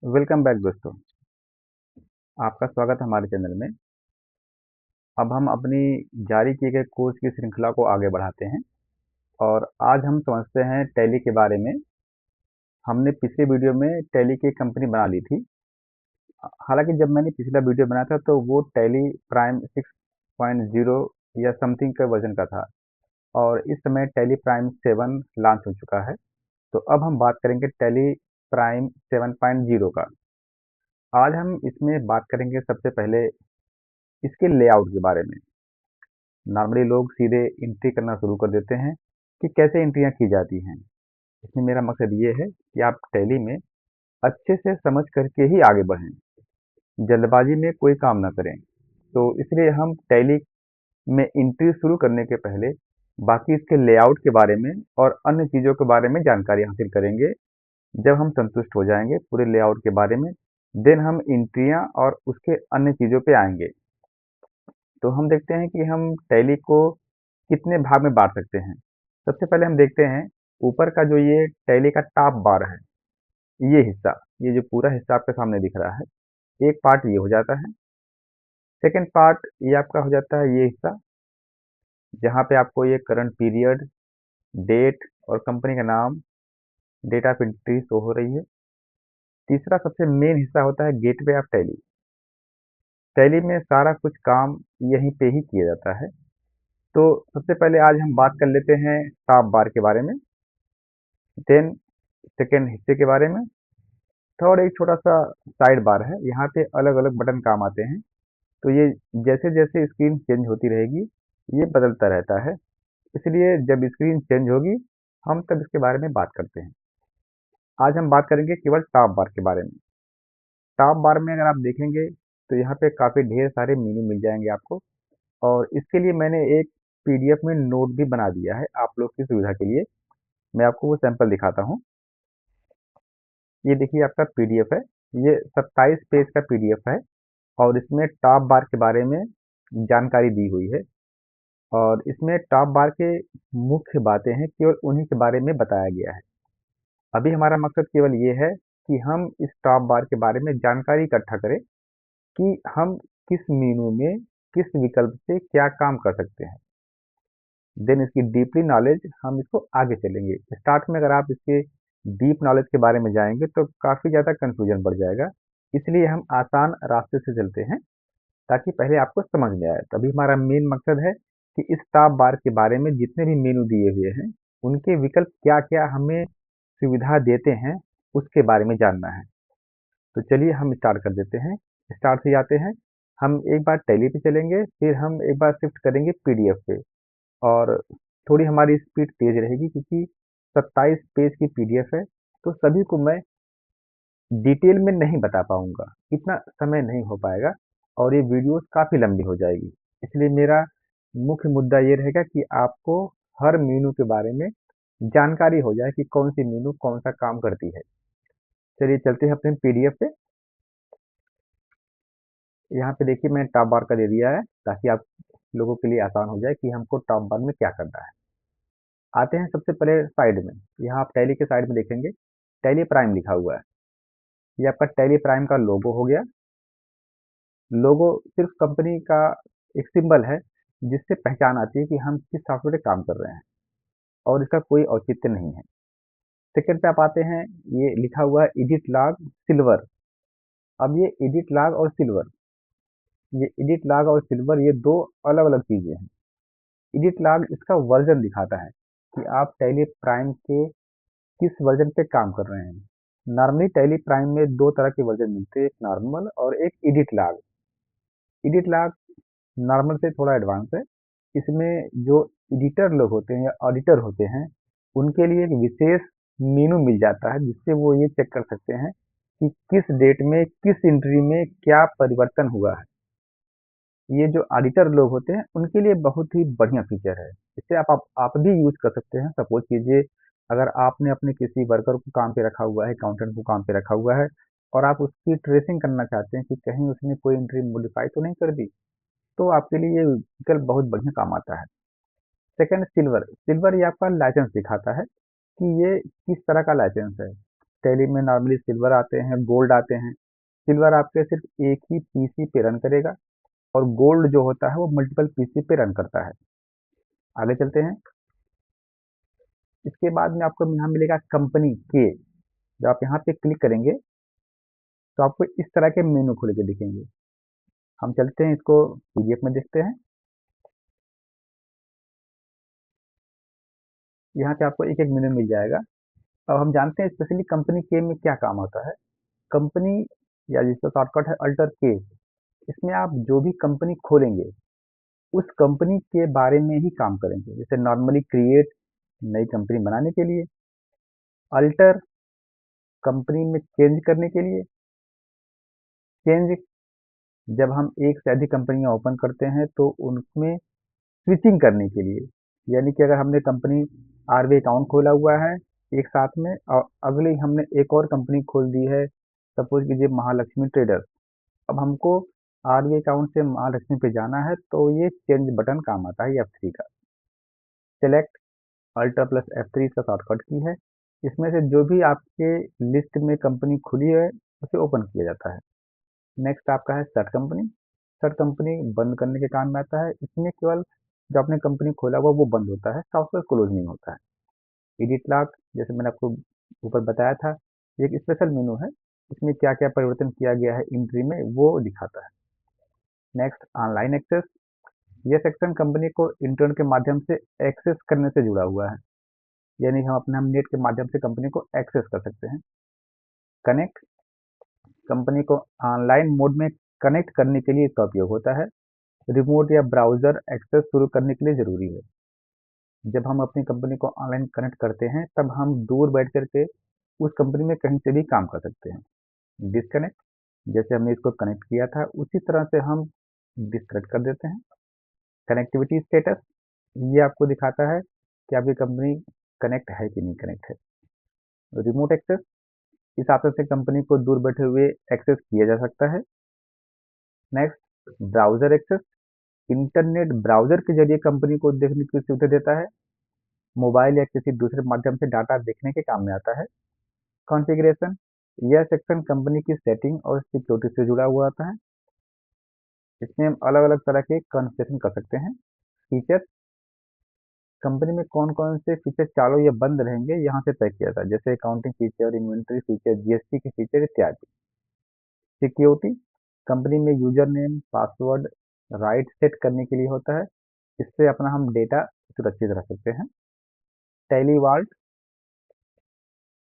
Welcome back दोस्तों। आपका स्वागत है हमारे चैनल में। अब हम अपनी जारी किए गए कोर्स की श्रृंखला को आगे बढ़ाते हैं और आज हम समझते हैं टैली के बारे में। हमने पिछले वीडियो में टैली की एक कंपनी बना ली थी। हालांकि जब मैंने पिछला वीडियो बनाया था तो वो टैली प्राइम 6.0 या समथिंग का वर्जन का था और इस समय टैली प्राइम 7 लॉन्च हो चुका है। तो अब हम बात करेंगे टैली प्राइम 7.0 का। आज हम इसमें बात करेंगे सबसे पहले इसके लेआउट के बारे में। नॉर्मली लोग सीधे एंट्री करना शुरू कर देते हैं कि कैसे एंट्रियां की जाती हैं। इसमें मेरा मकसद ये है कि आप टैली में अच्छे से समझ करके ही आगे बढ़ें, जल्दबाजी में कोई काम ना करें। तो इसलिए हम टैली में एंट्री शुरू करने के पहले बाकी इसके लेआउट के बारे में और अन्य चीज़ों के बारे में जानकारी हासिल करेंगे। जब हम संतुष्ट हो जाएंगे पूरे लेआउट के बारे में, देन हम एंट्रियां और उसके अन्य चीज़ों पे आएंगे। तो हम देखते हैं कि हम टैली को कितने भाग में बांट सकते हैं। सबसे पहले हम देखते हैं ऊपर का जो ये टैली का टॉप बार है, ये हिस्सा, ये जो पूरा हिस्सा आपके सामने दिख रहा है, एक पार्ट ये हो जाता है। सेकंड पार्ट ये आपका हो जाता है ये हिस्सा, जहाँ पे आपको ये करंट पीरियड, डेट और कंपनी का नाम, डेट ऑफ एंट्री शो हो रही है। तीसरा सबसे मेन हिस्सा होता है गेटवे ऑफ टैली। टैली में सारा कुछ काम यहीं पे ही किया जाता है। तो सबसे पहले आज हम बात कर लेते हैं टॉप बार के बारे में, देन सेकेंड हिस्से के बारे में। थर्ड एक छोटा सा साइड बार है, यहाँ पे अलग अलग बटन काम आते हैं। तो ये जैसे जैसे स्क्रीन चेंज होती रहेगी ये बदलता रहता है, इसलिए जब स्क्रीन चेंज होगी हम तब इसके बारे में बात करते हैं। आज हम बात करेंगे केवल टॉप बार के बारे में। टॉप बार में अगर आप देखेंगे तो यहाँ पे काफ़ी ढेर सारे मेनू मिल जाएंगे आपको, और इसके लिए मैंने एक पीडीएफ में नोट भी बना दिया है आप लोग की सुविधा के लिए। मैं आपको वो सैंपल दिखाता हूँ। ये देखिए आपका पीडीएफ है, ये 27 पेज का पीडीएफ है और इसमें टॉप बार के बारे में जानकारी दी हुई है। और इसमें टॉप बार के मुख्य बातें हैं, केवल उन्हीं के बारे में बताया गया है। अभी हमारा मकसद केवल ये है कि हम इस टॉप बार के बारे में जानकारी इकट्ठा करें कि हम किस मेनू में किस विकल्प से क्या काम कर सकते हैं। देन इसकी डीपली नॉलेज हम इसको आगे चलेंगे। स्टार्ट में अगर आप इसके डीप नॉलेज के बारे में जाएंगे तो काफ़ी ज़्यादा कंफ्यूजन बढ़ जाएगा, इसलिए हम आसान रास्ते से चलते हैं ताकि पहले आपको समझ में आए। तभी हमारा मेन मकसद है कि इस टॉप बार के बारे में जितने भी मेनू दिए हुए हैं उनके विकल्प क्या क्या हमें सुविधा देते हैं उसके बारे में जानना है। तो चलिए हम स्टार्ट कर देते हैं। स्टार्ट से जाते हैं, हम एक बार टैली पे चलेंगे, फिर हम एक बार शिफ्ट करेंगे पीडीएफ पे। और थोड़ी हमारी स्पीड तेज रहेगी क्योंकि 27 पेज की पीडीएफ है, तो सभी को मैं डिटेल में नहीं बता पाऊंगा, इतना समय नहीं हो पाएगा और ये वीडियोस काफ़ी लंबी हो जाएगी। इसलिए मेरा मुख्य मुद्दा ये रहेगा कि आपको हर मेनू के बारे में जानकारी हो जाए कि कौन सी मेनू कौन सा काम करती है। चलिए चलते हैं अपने पीडीएफ पे। यहाँ पे देखिए मैंने टॉप बार का दे दिया है ताकि आप लोगों के लिए आसान हो जाए कि हमको टॉप बार में क्या करना है। आते हैं सबसे पहले साइड में। यहाँ आप टैली के साइड में देखेंगे टैली प्राइम लिखा हुआ है। ये आपका टैली प्राइम का लोगो हो गया। लोगो सिर्फ कंपनी का एक सिंबल है जिससे पहचान आती है कि हम किस सॉफ्टवेयर पे काम कर रहे हैं और इसका कोई औचित्य नहीं है। सेकंड पे आप आते हैं, ये लिखा हुआ है एडिट लॉग सिल्वर। अब ये एडिट लॉग और सिल्वर, ये एडिट लॉग और सिल्वर ये दो अलग अलग चीज़ें हैं। एडिट लॉग इसका वर्जन दिखाता है कि आप टैली प्राइम के किस वर्जन पे काम कर रहे हैं। नॉर्मली टैली प्राइम में दो तरह के वर्जन मिलते हैं, एक नॉर्मल और एक edit log. Edit log normal से थोड़ा एडवांस है। इसमें जो एडिटर लोग होते हैं या ऑडिटर होते हैं उनके लिए एक विशेष मेनू मिल जाता है जिससे वो ये चेक कर सकते हैं कि किस डेट में किस एंट्री में क्या परिवर्तन हुआ है। ये जो ऑडिटर लोग होते हैं उनके लिए बहुत ही बढ़िया फीचर है। इसे आप भी यूज कर सकते हैं। सपोज कीजिए अगर आपने अपने किसी वर्कर को काम पे रखा हुआ है, अकाउंटेंट को काम पे रखा हुआ है और आप उसकी ट्रेसिंग करना चाहते हैं कि कहीं उसने कोई एंट्री मॉडिफाई तो नहीं कर दी, तो आपके लिए ये विकल्प बहुत बढ़िया काम आता है। सेकंड सिल्वर, सिल्वर ये आपका लाइसेंस दिखाता है कि ये किस तरह का लाइसेंस है। टैली में नॉर्मली सिल्वर आते हैं, गोल्ड आते हैं। सिल्वर आपके सिर्फ एक ही पीसी पे रन करेगा और गोल्ड जो होता है वो मल्टीपल पीसी पे रन करता है। आगे चलते हैं। इसके बाद में आपको यहाँ मिलेगा कंपनी के। जब आप यहाँ पे क्लिक करेंगे तो आपको इस तरह के मेनू खुल के दिखेंगे। हम चलते हैं, इसको पीडीएफ में देखते हैं। यहाँ पे आपको एक एक मेनू मिल जाएगा। अब हम जानते हैं स्पेशली कंपनी के में क्या काम होता है। कंपनी या जिसका शॉर्टकट है अल्टर के, इसमें आप जो भी कंपनी खोलेंगे उस कंपनी के बारे में ही काम करेंगे। जैसे नॉर्मली क्रिएट, नई कंपनी बनाने के लिए। अल्टर, कंपनी में चेंज करने के लिए। चेंज, जब हम एक से अधिक कंपनियां ओपन करते हैं तो उनमें स्विचिंग करने के लिए। यानी कि अगर हमने कंपनी आरबी अकाउंट खोला हुआ है एक साथ में और अगले ही हमने एक और कंपनी खोल दी है, सपोज कीजिए महालक्ष्मी ट्रेडर्स। अब हमको आरबी अकाउंट से महालक्ष्मी पे जाना है तो ये चेंज बटन काम आता है F3 का। सेलेक्ट, अल्टर प्लस F3 इसका शॉर्टकट की है। इसमें से जो भी आपके लिस्ट में कंपनी खुली है उसे ओपन किया जाता है। नेक्स्ट आपका है शट कंपनी। शट कंपनी बंद करने के काम में आता है। इसमें केवल जो आपने कंपनी खोला हुआ वो बंद होता है, सॉफ्टवेयर क्लोज नहीं होता है। एडिट लॉक, जैसे मैंने आपको ऊपर बताया था, ये एक स्पेशल मेनू है। इसमें क्या क्या परिवर्तन किया गया है एंट्री में वो दिखाता है। Next online access. यह सेक्शन कंपनी को इंटरनेट के माध्यम से एक्सेस करने से जुड़ा हुआ है। यानी हम नेट के माध्यम से कंपनी को एक्सेस कर सकते हैं। कनेक्ट, कंपनी को ऑनलाइन मोड में कनेक्ट करने के लिए इसका उपयोग होता है। रिमोट या ब्राउज़र एक्सेस शुरू करने के लिए ज़रूरी है। जब हम अपनी कंपनी को ऑनलाइन कनेक्ट करते हैं तब हम दूर बैठ कर के उस कंपनी में कहीं से भी काम कर सकते हैं। डिस्कनेक्ट, जैसे हमने इसको कनेक्ट किया था उसी तरह से हम डिस्कनेक्ट कर देते हैं। कनेक्टिविटी स्टेटस, ये आपको दिखाता है कि आपकी कंपनी कनेक्ट है कि नहीं कनेक्ट है। रिमोट एक्सेस, इस ऑप्शन से कंपनी को दूर बैठे हुए एक्सेस किया जा सकता है। Next browser access, internet browser के जरिए कंपनी को देखने की सुविधा देता है। मोबाइल या किसी दूसरे माध्यम से डाटा देखने के काम में आता है। कॉन्फ़िगरेशन, यह सेक्शन कंपनी की सेटिंग और सिक्योरिटी से जुड़ा हुआ होता है। इसमें हम अलग-अलग तरह के कॉन्फ़िगरेशन कर सकते हैं। फीचर, कंपनी में कौन-कौन से फीचर चालू या बंद रहेंगे यहाँ से तय किया जाता है, जैसे accounting feature, inventory feature, GST के फीचर इत्यादि। सिक्योरिटी, कंपनी में user name, password right set करने के लिए होता है। इससे अपना हम डेटा सुरक्षित रख सकते हैं। टैली वॉल्ट,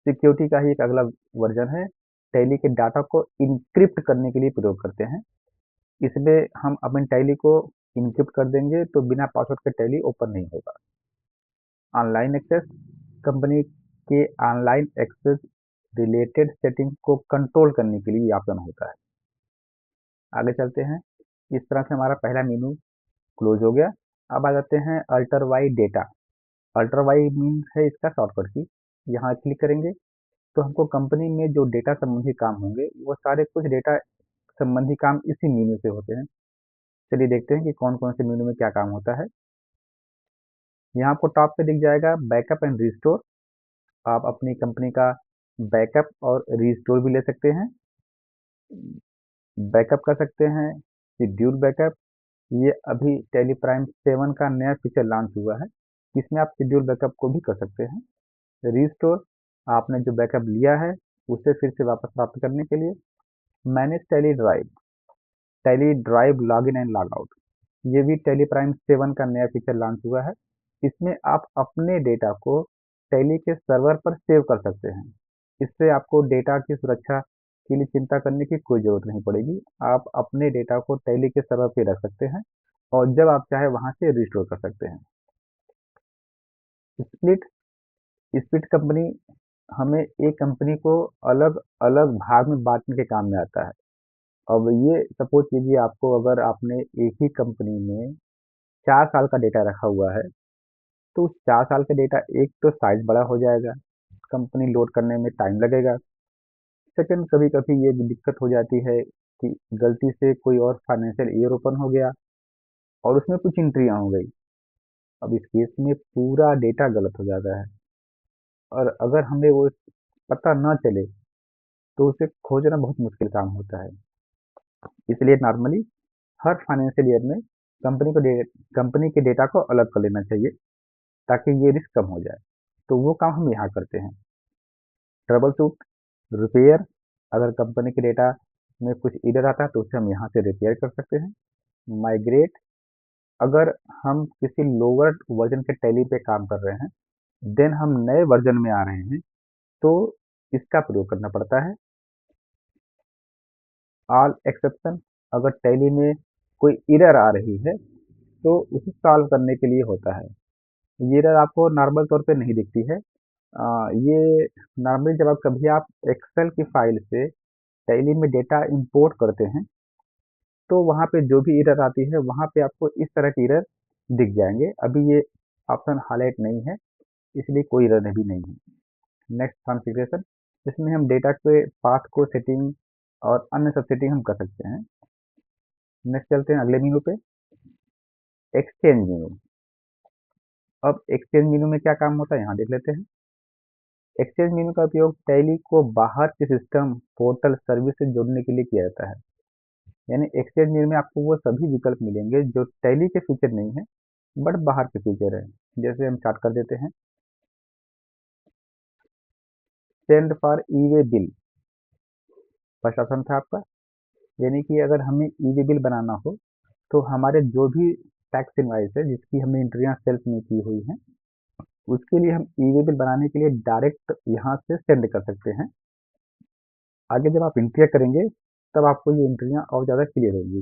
सिक्योरिटी का ही एक अगला वर्जन है। टैली के डाटा को इनक्रिप्ट करने के लिए प्रयोग करते हैं। इसमें हम अपने टैली को इनक्रिप्ट कर देंगे तो बिना पासवर्ड के टैली ओपन नहीं होगा। ऑनलाइन एक्सेस, कंपनी के ऑनलाइन एक्सेस रिलेटेड सेटिंग को कंट्रोल करने के लिए ऑप्शन होता है। आगे चलते हैं। इस तरह से हमारा पहला मेनू क्लोज हो गया। अब आ जाते हैं alter Y data. Alter Y mean है इसका शॉर्टकट की। यहाँ क्लिक करेंगे तो हमको कंपनी में जो डेटा संबंधी काम होंगे वो सारे कुछ डेटा संबंधी काम इसी मेनू से होते हैं। चलिए देखते हैं कि कौन कौन से मेनू में क्या काम होता है। यहाँ आपको टॉप पे दिख जाएगा बैकअप एंड रिस्टोर। आप अपनी कंपनी का बैकअप और रिस्टोर भी ले सकते हैं। बैकअप कर सकते हैं, शेड्यूल बैकअप। ये अभी टेली प्राइम 7 का नया फीचर लॉन्च हुआ है। इसमें आप शेड्यूल बैकअप को भी कर सकते हैं। रिस्टोर, आपने जो बैकअप लिया है उसे फिर से वापस प्राप्त करने के लिए। Manage Tally drive, Tally drive login and log out. ये भी टेली प्राइम 7 का नया फीचर लॉन्च हुआ है। इसमें आप अपने डेटा को टैली के सर्वर पर सेव कर सकते हैं। इससे आपको डेटा की सुरक्षा के लिए चिंता करने की कोई ज़रूरत नहीं पड़ेगी। आप अपने डेटा को टैली के सर्वर पे रख सकते हैं और जब आप चाहे वहाँ से रिस्टोर कर सकते हैं। स्प्लिट, स्प्लिट कंपनी हमें एक कंपनी को अलग अलग भाग में बांटने के काम में आता है। अब ये सपोज कीजिए आपको, अगर आपने एक ही कंपनी में 4 साल का डेटा रखा हुआ है तो उस 4 साल का डेटा, एक तो साइज बड़ा हो जाएगा, कंपनी लोड करने में टाइम लगेगा। सेकंड, कभी कभी ये भी दिक्कत हो जाती है कि गलती से कोई और फाइनेंशियल ईयर ओपन हो गया और उसमें कुछ एंट्रियाँ हो गई। अब इस केस में पूरा डेटा गलत हो जाता है। और अगर हमें वो पता न चले तो उसे खोजना बहुत मुश्किल काम होता है। इसलिए नॉर्मली हर फाइनेंशियल ईयर में कंपनी के डेटा को अलग कर लेना चाहिए ताकि ये रिस्क कम हो जाए। तो वो काम हम यहाँ करते हैं। ट्रबल शूट, रिपेयर, अगर कंपनी के डेटा में कुछ एरर आता है तो उसे हम यहाँ से रिपेयर कर सकते हैं। माइग्रेट, अगर हम किसी लोअर वर्जन के टैली पे काम कर रहे हैं, देन हम नए वर्जन में आ रहे हैं, तो इसका प्रयोग करना पड़ता है। ऑल एक्सेप्शन, अगर टैली में कोई एरर आ रही है तो उसे सॉल्व करने के लिए होता है। ये एरर आपको नॉर्मल तौर पे नहीं दिखती है। ये नॉर्मली जब आप कभी आप एक्सेल की फाइल से टैली में डेटा इंपोर्ट करते हैं तो वहाँ पे जो भी एरर आती है वहाँ पे आपको इस तरह के एरर दिख जाएंगे। अभी ये ऑप्शन हाईलाइट नहीं है, इसलिए कोई एरर भी नहीं है। नेक्स्ट कॉन्फ़िगरेशन, इसमें हम डेटा के पाथ को सेटिंग और अन्य सब सेटिंग हम कर सकते हैं। नेक्स्ट चलते हैं अगले मेनू पे, एक्सचेंज मेनू। अब एक्सचेंज मेनू में क्या काम होता है यहाँ देख लेते हैं। एक्सचेंज मेनू का उपयोग टैली को बाहर के सिस्टम, पोर्टल, सर्विस से जोड़ने के लिए किया जाता है। यानी एक्सचेंज मेनू में आपको वो सभी विकल्प मिलेंगे जो टैली के फीचर नहीं है बट बाहर के फीचर है। जैसे हम स्टार्ट कर देते हैं, send for E way bill first option था आपका। यानी कि अगर हमें ई वे बिल बनाना हो तो हमारे जो भी टैक्स इनवाइस है जिसकी हमने एंट्रियां सेल्फ में की हुई हैं, उसके लिए हम ई वे बिल बनाने के लिए डायरेक्ट यहाँ से सेंड कर सकते हैं। आगे जब आप एंट्रियां करेंगे तब आपको ये एंट्रियां और ज़्यादा क्लियर होगी।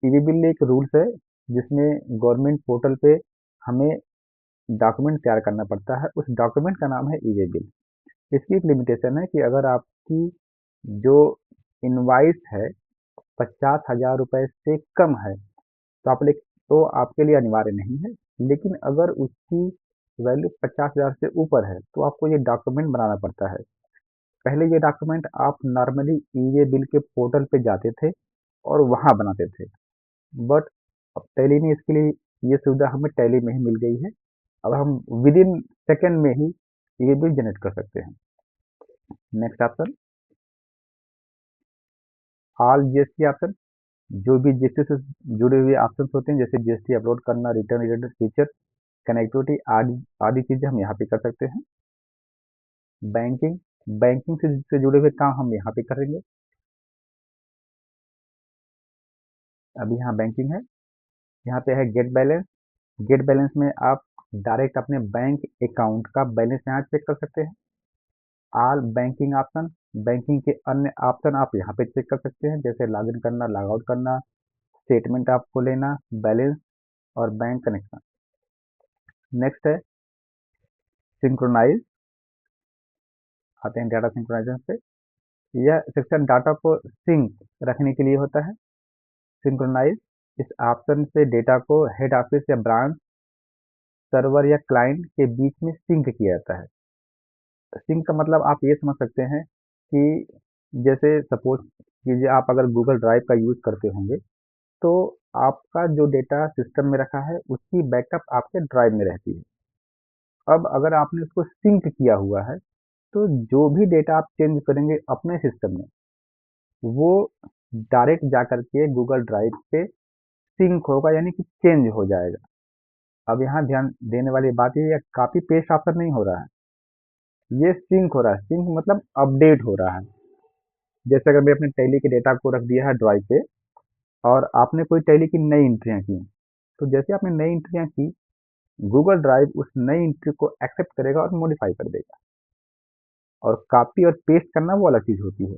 ई वे बिल एक रूल्स है जिसमें गवर्नमेंट पोर्टल पे हमें डॉक्यूमेंट तैयार करना पड़ता है। उस डॉक्यूमेंट का नाम है ई वे बिल। इसकी एक लिमिटेशन है कि अगर आपकी जो इनवाइस है 50,000 रुपये से कम है तो तो आपके लिए अनिवार्य नहीं है। लेकिन अगर उसकी वैल्यू 50,000 से ऊपर है तो आपको ये डॉक्यूमेंट बनाना पड़ता है। पहले ये डॉक्यूमेंट आप नॉर्मली ई वे बिल के पोर्टल पे जाते थे और वहाँ बनाते थे, बट अब टैली ने इसके लिए ये सुविधा हमें टैली में ही मिल गई है। अब हम विद इन सेकेंड में ही ई वे बिल जनरेट कर सकते हैं। Next option, all GST option. जो भी जीएसटी से जुड़े हुए ऑप्शंस होते हैं जैसे जीएसटी अपलोड करना, रिटर्न रिलेटेड फीचर, कनेक्टिविटी आदि आदि चीज़ें हम यहाँ पे कर सकते हैं। बैंकिंग, बैंकिंग से जुड़े हुए काम हम यहाँ पे करेंगे। अभी यहाँ बैंकिंग है, यहाँ पे है गेट बैलेंस। गेट बैलेंस में आप डायरेक्ट अपने बैंक अकाउंट का बैलेंस यहाँ चेक कर सकते हैं। ऑल बैंकिंग ऑप्शन, बैंकिंग के अन्य ऑप्शन आप यहाँ पे चेक कर सकते हैं जैसे लॉगिन करना, लॉग आउट करना, स्टेटमेंट आपको लेना, बैलेंस और बैंक कनेक्शन। नेक्स्ट है सिंक्रोनाइज, आते हैं डाटा सिंक्रोनाइजेशन पे। यह सेक्शन डाटा को सिंक रखने के लिए होता है। सिंक्रोनाइज, इस ऑप्शन से डेटा को हेड ऑफिस या ब्रांच, सर्वर या क्लाइंट के बीच में सिंक किया जाता है। सिंक का मतलब आप ये समझ सकते हैं कि जैसे सपोज कीजिए आप अगर गूगल ड्राइव का यूज़ करते होंगे तो आपका जो डेटा सिस्टम में रखा है उसकी बैकअप आपके ड्राइव में रहती है। अब अगर आपने उसको सिंक किया हुआ है तो जो भी डेटा आप चेंज करेंगे अपने सिस्टम में वो डायरेक्ट जा करके गूगल ड्राइव पे सिंक होगा यानी कि चेंज हो जाएगा। अब यहाँ ध्यान देने वाली बात ये है कॉपी पेस्ट ऑप्शन नहीं हो रहा है, ये सिंक हो रहा है। सिंक मतलब अपडेट हो रहा है। जैसे अगर मैं अपने टैली के डेटा को रख दिया है ड्राइव पे और आपने कोई टैली की नई एंट्रियाँ की, तो जैसे आपने नई एंट्रियाँ की गूगल ड्राइव उस नई एंट्री को एक्सेप्ट करेगा और मॉडिफाई कर देगा। और कॉपी और पेस्ट करना वो अलग चीज़ होती है।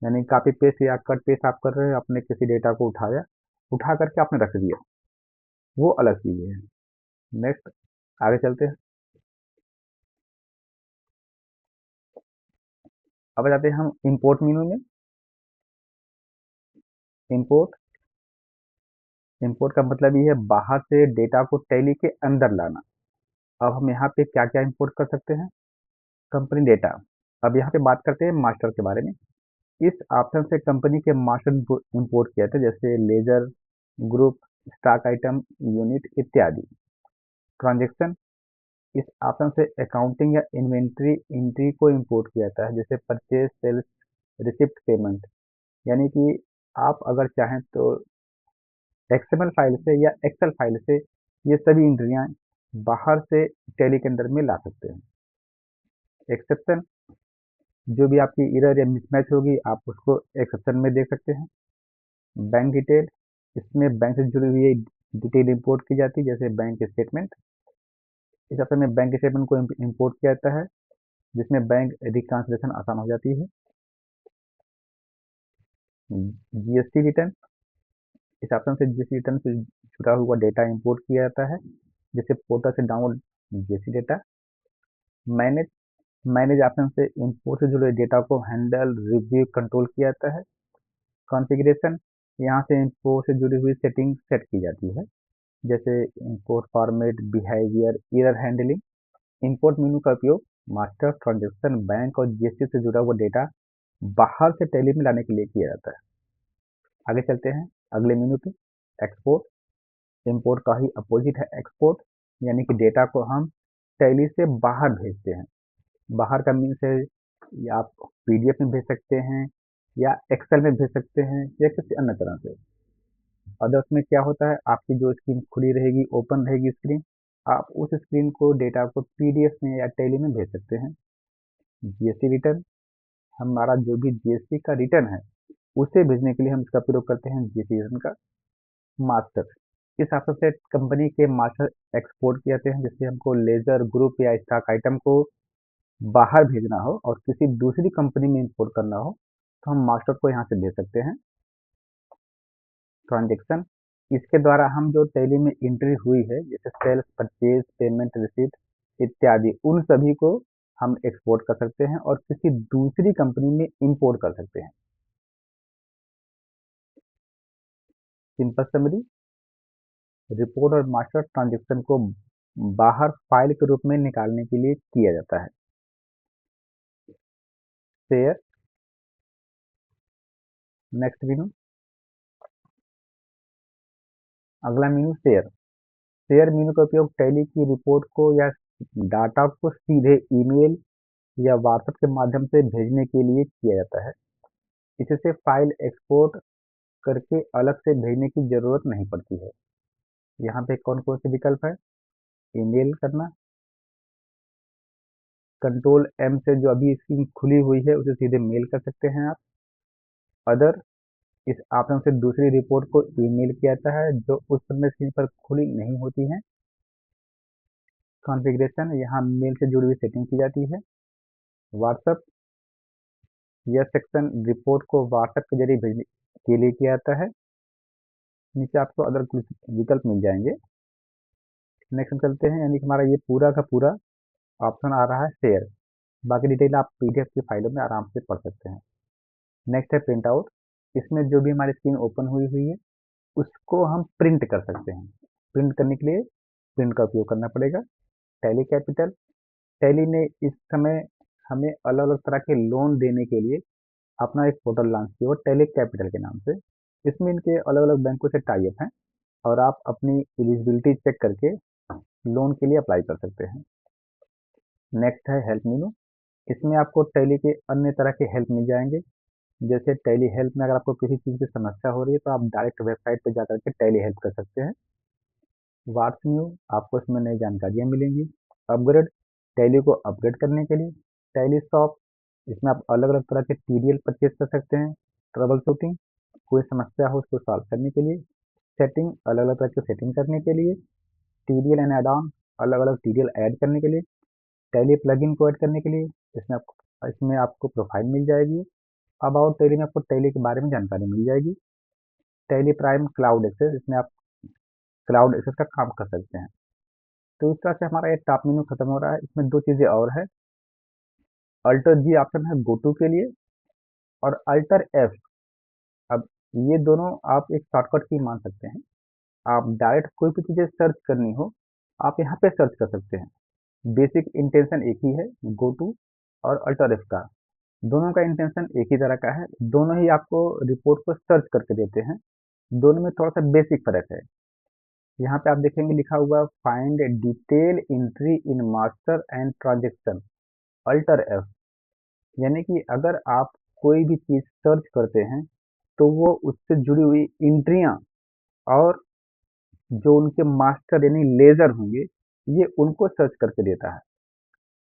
यानी कॉपी पेस्ट या कट पेस्ट आप कर रहे हैं, अपने किसी डेटा को उठाया, उठा करके आपने रख दिया, वो अलग चीज़ है। नेक्स्ट आगे चलते हैं। अब आ जाते हैं हम इंपोर्ट मेनू में। इंपोर्ट, इंपोर्ट का मतलब ये है बाहर से डेटा को टैली के अंदर लाना। अब हम यहाँ पे क्या क्या इंपोर्ट कर सकते हैं, कंपनी डेटा। अब यहाँ पे बात करते हैं मास्टर के बारे में। इस ऑप्शन से कंपनी के मास्टर इंपोर्ट किए थे जैसे ledger, group, stock item, unit इत्यादि। ट्रांजेक्शन, इस ऑप्शन से अकाउंटिंग या इन्वेंट्री एंट्री को इंपोर्ट किया जाता है, जैसे परचेज, सेल्स, रिसिप्ट, पेमेंट। यानी कि आप अगर चाहें तो एक्सएमएल फाइल से या एक्सेल फाइल से ये सभी एंट्रियां बाहर से टैली के अंदर में ला सकते हैं। एक्सेप्शन, जो भी आपकी एरर या मिसमैच होगी आप उसको एक्सेप्शन में देख सकते हैं। बैंक डिटेल, इसमें बैंक से जुड़ी हुई डिटेल इंपोर्ट की जाती है, जैसे बैंक स्टेटमेंट। इस ऑप्शन में बैंक स्टेटमेंट को इंपोर्ट किया जाता है, जिसमें बैंक रिकन्सिलिएशन आसान हो जाती है। जीएसटी रिटर्न, इस ऑप्शन से जीएसटी रिटर्न से जुड़ा हुआ डेटा इंपोर्ट किया जाता है, जैसे पोर्टल से download GST data. Manage, manage option से इंपोर्ट से जुड़े डेटा को हैंडल, रिव्यू, कंट्रोल किया जाता है। कॉन्फ़िगरेशन, यहाँ से इंपोर्ट से जुड़ी हुई सेटिंग सेट की जाती है, जैसे import format, behaviour, error handling. Import मेनू का उपयोग मास्टर, ट्रांजैक्शन, बैंक और जीएसटी से जुड़ा हुआ डेटा बाहर से टैली में लाने के लिए किया जाता है। आगे चलते हैं अगले मेनू पे। एक्सपोर्ट, इंपोर्ट का ही अपोजिट है एक्सपोर्ट, यानी कि डेटा को हम टैली से बाहर भेजते हैं। बाहर का मीन्स है या आप पीडीएफ में भेज सकते हैं, या एक्सेल में भेज सकते हैं, या किसी अन्य तरह से। अदर्स में क्या होता है, आपकी जो स्क्रीन खुली रहेगी, ओपन रहेगी स्क्रीन, आप उस स्क्रीन को डेटा को पीडीएफ में या टैली में भेज सकते हैं। जीएसटी रिटर्न, हमारा जो भी जीएसटी का रिटर्न है उसे भेजने के लिए हम इसका प्रयोग करते हैं जीएसटी रिटर्न का। मास्टर, इस हिसाब से कंपनी के मास्टर एक्सपोर्ट किए जाते हैं, जैसे हमको लेजर, ग्रुप या स्टॉक आइटम को बाहर भेजना हो और किसी दूसरी कंपनी में इंपोर्ट करना हो तो हम मास्टर को यहाँ से भेज सकते हैं। ट्रांजेक्शन, इसके द्वारा हम जो टैली में एंट्री हुई है, जैसे सेल्स, परचेज, पेमेंट, रिसीट इत्यादि, उन सभी को हम एक्सपोर्ट कर सकते हैं और किसी दूसरी कंपनी में इंपोर्ट कर सकते हैं। सिंपल समरी, रिपोर्ट और मास्टर ट्रांजेक्शन को बाहर फाइल के रूप में निकालने के लिए किया जाता है। शेयर, नेक्स्ट मेनू, अगला मेनू शेयर। शेयर मेनू का उपयोग टैली की रिपोर्ट को या डाटा को सीधे ईमेल या व्हाट्सएप के माध्यम से भेजने के लिए किया जाता है। इससे फाइल एक्सपोर्ट करके अलग से भेजने की ज़रूरत नहीं पड़ती है। यहाँ पे कौन कौन से विकल्प है, ईमेल करना, कंट्रोल एम से जो अभी स्क्रीन खुली हुई है उसे सीधे मेल कर सकते हैं आप। अदर, इस ऑप्शन से दूसरी रिपोर्ट को ईमेल किया जाता है जो उस समय स्क्रीन पर खुली नहीं होती है। कॉन्फ़िगरेशन, यहाँ मेल से जुड़ी हुई सेटिंग की जाती है। व्हाट्सएप, यह सेक्शन रिपोर्ट को व्हाट्सएप के जरिए भेजने के लिए किया जाता है। नीचे आपको अदर कुछ विकल्प मिल जाएंगे। नेक्स्ट चलते हैं, यानी कि हमारा ये पूरा का पूरा ऑप्शन आ रहा है शेयर। बाकी डिटेल आप पीडीएफ की फाइलों में आराम से पढ़ सकते हैं। नेक्स्ट है प्रिंट आउट, इसमें जो भी हमारी स्क्रीन ओपन हुई हुई है उसको हम प्रिंट कर सकते हैं। प्रिंट करने के लिए प्रिंट का उपयोग करना पड़ेगा। टैली कैपिटल, टैली ने इस समय हमें अलग अलग तरह के लोन देने के लिए अपना एक पोर्टल लॉन्च किया वो टैली कैपिटल के नाम से। इसमें इनके अलग अलग बैंकों से टाई अप हैं और आप अपनी एलिजिबिलिटी चेक करके लोन के लिए अप्लाई कर सकते हैं। नेक्स्ट है हेल्प मेनू, इसमें आपको टैली के अन्य तरह के हेल्प मिल जाएंगे, जैसे टैली हेल्प में अगर आपको किसी चीज़ की समस्या हो रही है तो आप डायरेक्ट वेबसाइट पर जाकर के टैली हेल्प कर सकते हैं। व्हाट्स न्यू, आपको इसमें नई जानकारियाँ मिलेंगी। अपग्रेड, टैली को अपग्रेड करने के लिए। टैली शॉप, इसमें आप अलग अलग तरह के टीडीएल परचेज कर सकते हैं। ट्रबल शूटिंग, कोई समस्या हो उसको सॉल्व करने के लिए। सेटिंग, अलग अलग तरह की सेटिंग करने के लिए। टीडीएल एंड एड ऑन, अलग अलग टीडीएल ऐड करने के लिए। टैली प्लगइन को ऐड करने के लिए, इसमें आपको प्रोफाइल मिल जाएगी। अबाउट टैली में आपको टैली के बारे में जानकारी मिल जाएगी। टैली प्राइम क्लाउड एक्सेस, इसमें आप क्लाउड एक्सेस का काम कर सकते हैं। तो इस तरह से हमारा ये टॉप मेनू खत्म हो रहा है। इसमें दो चीज़ें और है, अल्टर जी ऑप्शन है गो टू के लिए, और अल्टर एफ। अब ये दोनों आप एक शॉर्टकट की मान सकते हैं। आप डायरेक्ट कोई भी चीज़ें सर्च करनी हो आप यहाँ पे सर्च कर सकते हैं। बेसिक इंटेंशन एक ही है, गो टू और अल्टर एफ का। दोनों का इंटेंशन एक ही तरह का है, दोनों ही आपको रिपोर्ट को सर्च करके देते हैं। दोनों में थोड़ा सा बेसिक फ़र्क है। यहाँ पे आप देखेंगे लिखा हुआ find detail entry in master and transaction alter F. यानी कि अगर आप कोई भी चीज़ सर्च करते हैं तो वो उससे जुड़ी हुई एंट्रियाँ और जो उनके मास्टर यानी लेजर होंगे, ये उनको सर्च करके देता है।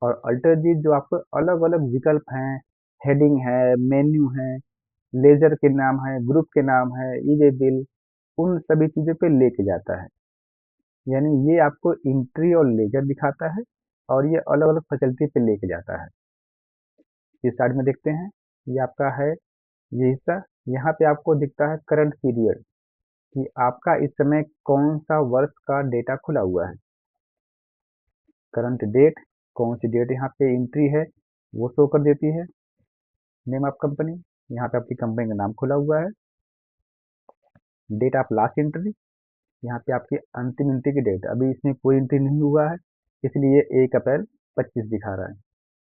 और अल्टर जी जो आपको अलग अलग विकल्प हैं, हेडिंग है, मेन्यू है, लेजर के नाम है, ग्रुप के नाम है, ई वे बिल, उन सभी चीज़ों पे लेके जाता है। यानी ये आपको एंट्री और लेजर दिखाता है और ये अलग अलग फैसिलिटी पे लेके जाता है। इस साइड में देखते हैं, ये आपका है ये हिस्सा। यहाँ पे आपको दिखता है करंट पीरियड कि आपका इस समय कौन सा वर्ष का डेटा खुला हुआ है। करंट डेट, कौन सी डेट यहाँ पे एंट्री है वो शो कर देती है। नेम ऑफ कंपनी, यहाँ पे आपकी कंपनी का नाम खुला हुआ है। डेट ऑफ लास्ट एंट्री, यहाँ पे आपकी अंतिम एंट्री की डेट, अभी इसमें कोई एंट्री नहीं हुआ है इसलिए 1 अप्रैल 25 दिखा रहा है।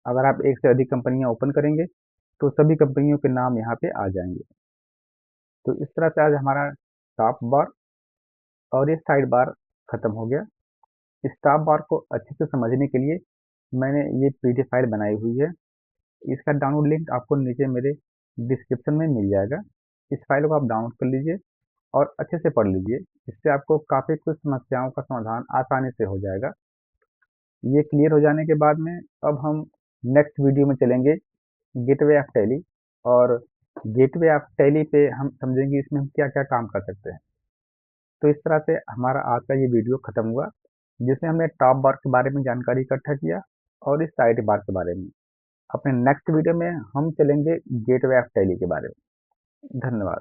अगर आप एक से अधिक कंपनियां ओपन करेंगे तो सभी कंपनियों के नाम यहाँ पे आ जाएंगे। तो इस तरह से आज हमारा टॉप बार और ये साइड बार खत्म हो गया। इस टॉप बार को अच्छे से समझने के लिए मैंने ये पीडीएफ फाइल बनाई हुई है। इसका डाउनलोड लिंक आपको नीचे मेरे डिस्क्रिप्शन में मिल जाएगा। इस फाइल को आप डाउनलोड कर लीजिए और अच्छे से पढ़ लीजिए। इससे आपको काफ़ी कुछ समस्याओं का समाधान आसानी से हो जाएगा। ये क्लियर हो जाने के बाद में अब हम नेक्स्ट वीडियो में चलेंगे गेटवे ऑफ टैली। और गेटवे ऑफ टैली पे हम समझेंगे इसमें हम क्या क्या काम कर सकते हैं। तो इस तरह से हमारा आज का ये वीडियो खत्म हुआ जिसमें हमने टॉप बार के बारे में जानकारी इकट्ठा किया और इस साइड बार के बारे में। अपने नेक्स्ट वीडियो में हम चलेंगे गेटवे ऑफ टैली के बारे में। धन्यवाद।